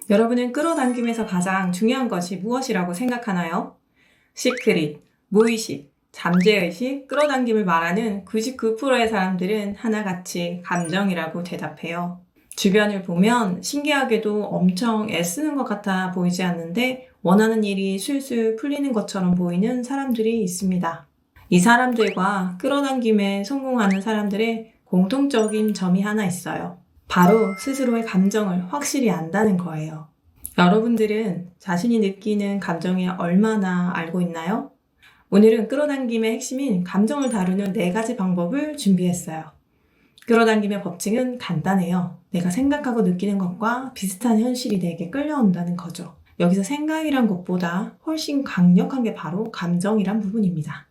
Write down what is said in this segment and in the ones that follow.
여러분은 끌어당김에서 가장 중요한 것이 무엇이라고 생각하나요? 시크릿, 무의식, 잠재의식, 끌어당김을 말하는 99%의 사람들은 하나같이 감정이라고 대답해요. 주변을 보면 신기하게도 엄청 애쓰는 것 같아 보이지 않는데 원하는 일이 술술 풀리는 것처럼 보이는 사람들이 있습니다. 이 사람들과 끌어당김에 성공하는 사람들의 공통적인 점이 하나 있어요. 바로 스스로의 감정을 확실히 안다는 거예요. 여러분들은 자신이 느끼는 감정에 얼마나 알고 있나요? 오늘은 끌어당김의 핵심인 감정을 다루는 4가지 방법을 준비했어요. 끌어당김의 법칙은 간단해요. 내가 생각하고 느끼는 것과 비슷한 현실이 내게 끌려온다는 거죠. 여기서 생각이란 것보다 훨씬 강력한 게 바로 감정이란 부분입니다.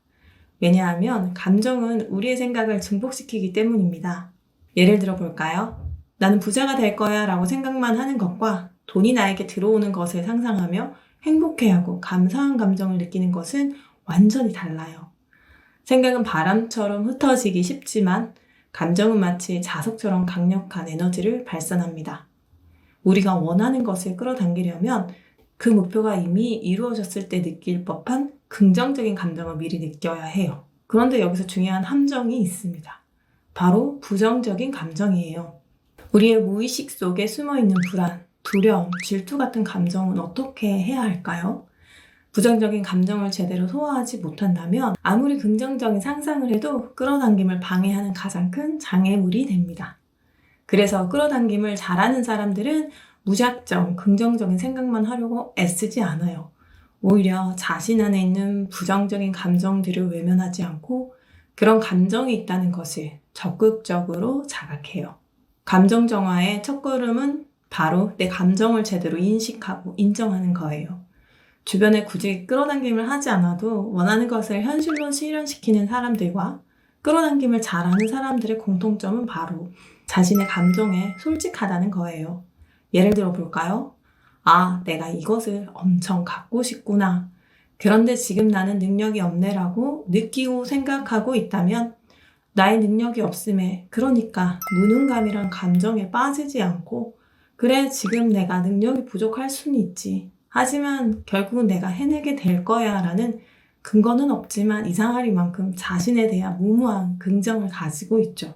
왜냐하면 감정은 우리의 생각을 증폭시키기 때문입니다. 예를 들어 볼까요? 나는 부자가 될 거야 라고 생각만 하는 것과 돈이 나에게 들어오는 것을 상상하며 행복해하고 감사한 감정을 느끼는 것은 완전히 달라요. 생각은 바람처럼 흩어지기 쉽지만 감정은 마치 자석처럼 강력한 에너지를 발산합니다. 우리가 원하는 것을 끌어당기려면 그 목표가 이미 이루어졌을 때 느낄 법한 긍정적인 감정을 미리 느껴야 해요. 그런데 여기서 중요한 함정이 있습니다. 바로 부정적인 감정이에요. 우리의 무의식 속에 숨어있는 불안, 두려움, 질투 같은 감정은 어떻게 해야 할까요? 부정적인 감정을 제대로 소화하지 못한다면 아무리 긍정적인 상상을 해도 끌어당김을 방해하는 가장 큰 장애물이 됩니다. 그래서 끌어당김을 잘하는 사람들은 무작정 긍정적인 생각만 하려고 애쓰지 않아요. 오히려 자신 안에 있는 부정적인 감정들을 외면하지 않고 그런 감정이 있다는 것을 적극적으로 자각해요. 감정 정화의 첫걸음은 바로 내 감정을 제대로 인식하고 인정하는 거예요. 주변에 굳이 끌어당김을 하지 않아도 원하는 것을 현실로 실현시키는 사람들과 끌어당김을 잘하는 사람들의 공통점은 바로 자신의 감정에 솔직하다는 거예요. 예를 들어 볼까요? 아, 내가 이것을 엄청 갖고 싶구나. 그런데 지금 나는 능력이 없네라고 느끼고 생각하고 있다면 나의 능력이 없음에 그러니까 무능감이란 감정에 빠지지 않고 그래 지금 내가 능력이 부족할 수는 있지. 하지만 결국은 내가 해내게 될 거야 라는 근거는 없지만 이상하리만큼 자신에 대한 무모한 긍정을 가지고 있죠.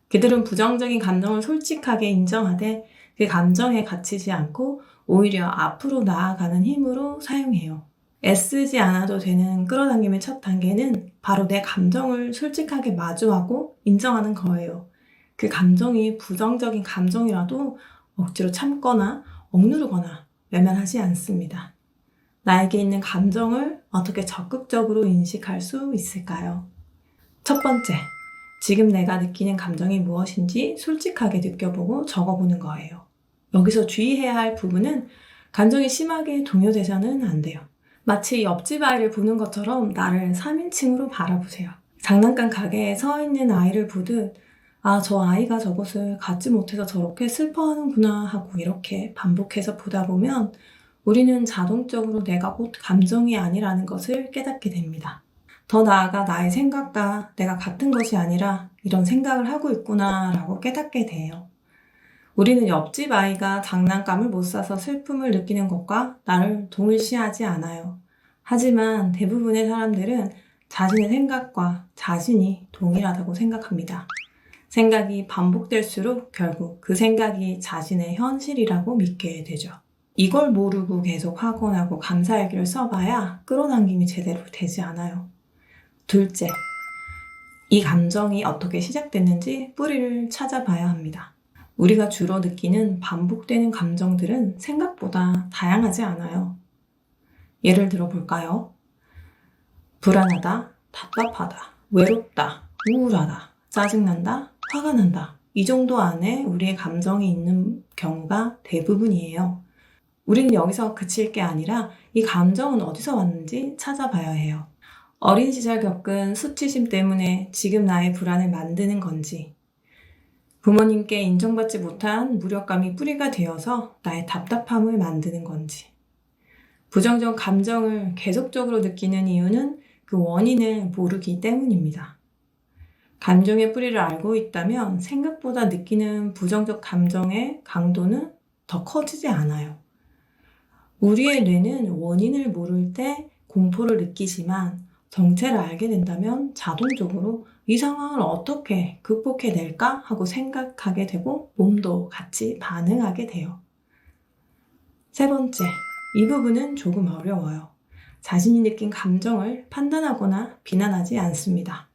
그들은 부정적인 감정을 솔직하게 인정하되 그 감정에 갇히지 않고 오히려 앞으로 나아가는 힘으로 사용해요. 애쓰지 않아도 되는 끌어당김의 첫 단계는 바로 내 감정을 솔직하게 마주하고 인정하는 거예요. 그 감정이 부정적인 감정이라도 억지로 참거나 억누르거나 외면하지 않습니다. 나에게 있는 감정을 어떻게 적극적으로 인식할 수 있을까요? 첫 번째, 지금 내가 느끼는 감정이 무엇인지 솔직하게 느껴보고 적어보는 거예요. 여기서 주의해야 할 부분은 감정이 심하게 동요돼서는 안 돼요. 마치 옆집 아이를 보는 것처럼 나를 3인칭으로 바라보세요. 장난감 가게에 서 있는 아이를 보듯 아, 저 아이가 저것을 갖지 못해서 저렇게 슬퍼하는구나 하고 이렇게 반복해서 보다 보면 우리는 자동적으로 내가 곧 감정이 아니라는 것을 깨닫게 됩니다. 더 나아가 나의 생각과 내가 같은 것이 아니라 이런 생각을 하고 있구나 라고 깨닫게 돼요. 우리는 옆집 아이가 장난감을 못 사서 슬픔을 느끼는 것과 나를 동일시하지 않아요. 하지만 대부분의 사람들은 자신의 생각과 자신이 동일하다고 생각합니다. 생각이 반복될수록 결국 그 생각이 자신의 현실이라고 믿게 되죠. 이걸 모르고 계속 학원하고 감사일기를 써봐야 끌어당김이 제대로 되지 않아요. 둘째, 이 감정이 어떻게 시작됐는지 뿌리를 찾아봐야 합니다. 우리가 주로 느끼는 반복되는 감정들은 생각보다 다양하지 않아요. 예를 들어 볼까요? 불안하다, 답답하다, 외롭다, 우울하다, 짜증난다, 화가 난다. 이 정도 안에 우리의 감정이 있는 경우가 대부분이에요. 우리는 여기서 그칠 게 아니라 이 감정은 어디서 왔는지 찾아봐야 해요. 어린 시절 겪은 수치심 때문에 지금 나의 불안을 만드는 건지, 부모님께 인정받지 못한 무력감이 뿌리가 되어서 나의 답답함을 만드는 건지, 부정적 감정을 계속적으로 느끼는 이유는 그 원인을 모르기 때문입니다. 감정의 뿌리를 알고 있다면 생각보다 느끼는 부정적 감정의 강도는 더 커지지 않아요. 우리의 뇌는 원인을 모를 때 공포를 느끼지만 정체를 알게 된다면 자동적으로 이 상황을 어떻게 극복해낼까 하고 생각하게 되고 몸도 같이 반응하게 돼요. 세 번째, 이 부분은 조금 어려워요. 자신이 느낀 감정을 판단하거나 비난하지 않습니다.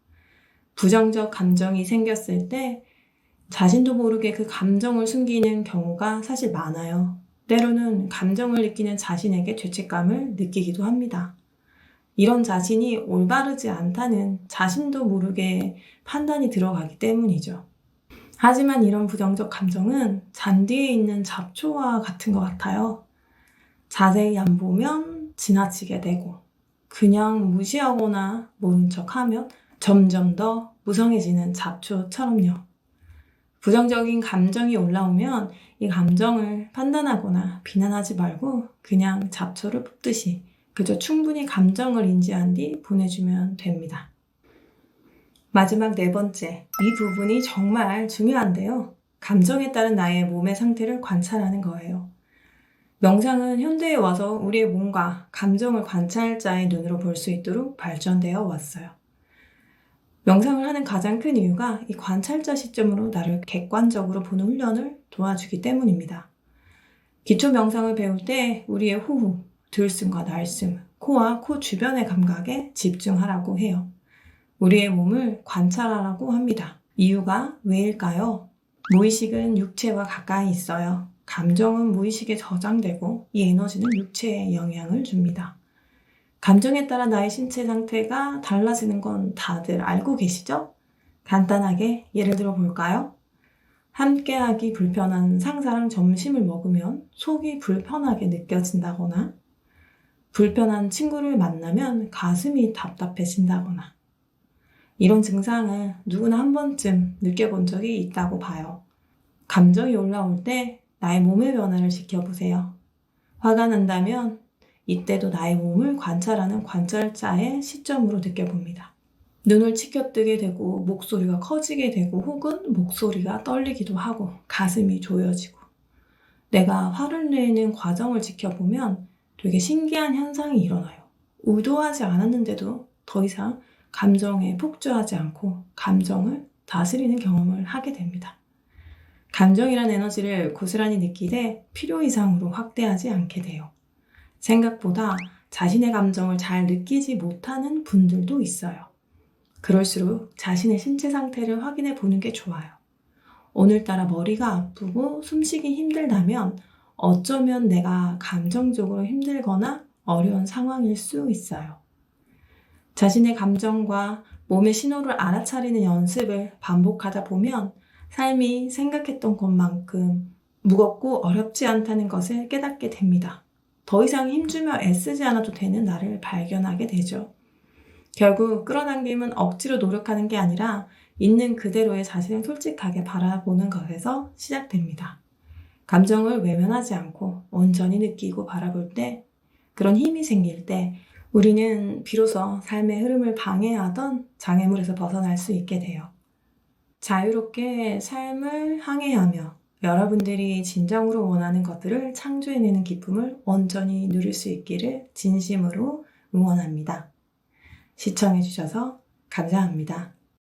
부정적 감정이 생겼을 때 자신도 모르게 그 감정을 숨기는 경우가 사실 많아요. 때로는 감정을 느끼는 자신에게 죄책감을 느끼기도 합니다. 이런 자신이 올바르지 않다는 자신도 모르게 판단이 들어가기 때문이죠. 하지만 이런 부정적 감정은 잔디에 있는 잡초와 같은 것 같아요. 자세히 안 보면 지나치게 되고 그냥 무시하거나 모른 척하면 점점 더 무성해지는 잡초처럼요. 부정적인 감정이 올라오면 이 감정을 판단하거나 비난하지 말고 그냥 잡초를 뽑듯이 그저 충분히 감정을 인지한 뒤 보내주면 됩니다. 마지막 네 번째, 이 부분이 정말 중요한데요. 감정에 따른 나의 몸의 상태를 관찰하는 거예요. 명상은 현대에 와서 우리의 몸과 감정을 관찰자의 눈으로 볼 수 있도록 발전되어 왔어요. 명상을 하는 가장 큰 이유가 이 관찰자 시점으로 나를 객관적으로 보는 훈련을 도와주기 때문입니다. 기초 명상을 배울 때 우리의 호흡, 들숨과 날숨, 코와 코 주변의 감각에 집중하라고 해요. 우리의 몸을 관찰하라고 합니다. 이유가 왜일까요? 무의식은 육체와 가까이 있어요. 감정은 무의식에 저장되고 이 에너지는 육체에 영향을 줍니다. 감정에 따라 나의 신체 상태가 달라지는 건 다들 알고 계시죠? 간단하게 예를 들어 볼까요? 함께하기 불편한 상사랑 점심을 먹으면 속이 불편하게 느껴진다거나 불편한 친구를 만나면 가슴이 답답해진다거나 이런 증상을 누구나 한 번쯤 느껴본 적이 있다고 봐요. 감정이 올라올 때 나의 몸의 변화를 지켜보세요. 화가 난다면 이때도 나의 몸을 관찰하는 관찰자의 시점으로 느껴봅니다. 눈을 치켜뜨게 되고 목소리가 커지게 되고 혹은 목소리가 떨리기도 하고 가슴이 조여지고 내가 화를 내는 과정을 지켜보면 되게 신기한 현상이 일어나요. 의도하지 않았는데도 더 이상 감정에 폭주하지 않고 감정을 다스리는 경험을 하게 됩니다. 감정이란 에너지를 고스란히 느끼되 필요 이상으로 확대하지 않게 돼요. 생각보다 자신의 감정을 잘 느끼지 못하는 분들도 있어요. 그럴수록 자신의 신체 상태를 확인해 보는 게 좋아요. 오늘따라 머리가 아프고 숨쉬기 힘들다면 어쩌면 내가 감정적으로 힘들거나 어려운 상황일 수 있어요. 자신의 감정과 몸의 신호를 알아차리는 연습을 반복하다 보면 삶이 생각했던 것만큼 무겁고 어렵지 않다는 것을 깨닫게 됩니다. 더 이상 힘주며 애쓰지 않아도 되는 나를 발견하게 되죠. 결국 끌어당김은 억지로 노력하는 게 아니라 있는 그대로의 자신을 솔직하게 바라보는 것에서 시작됩니다. 감정을 외면하지 않고 온전히 느끼고 바라볼 때 그런 힘이 생길 때 우리는 비로소 삶의 흐름을 방해하던 장애물에서 벗어날 수 있게 돼요. 자유롭게 삶을 항해하며 여러분들이 진정으로 원하는 것들을 창조해내는 기쁨을 온전히 누릴 수 있기를 진심으로 응원합니다. 시청해주셔서 감사합니다.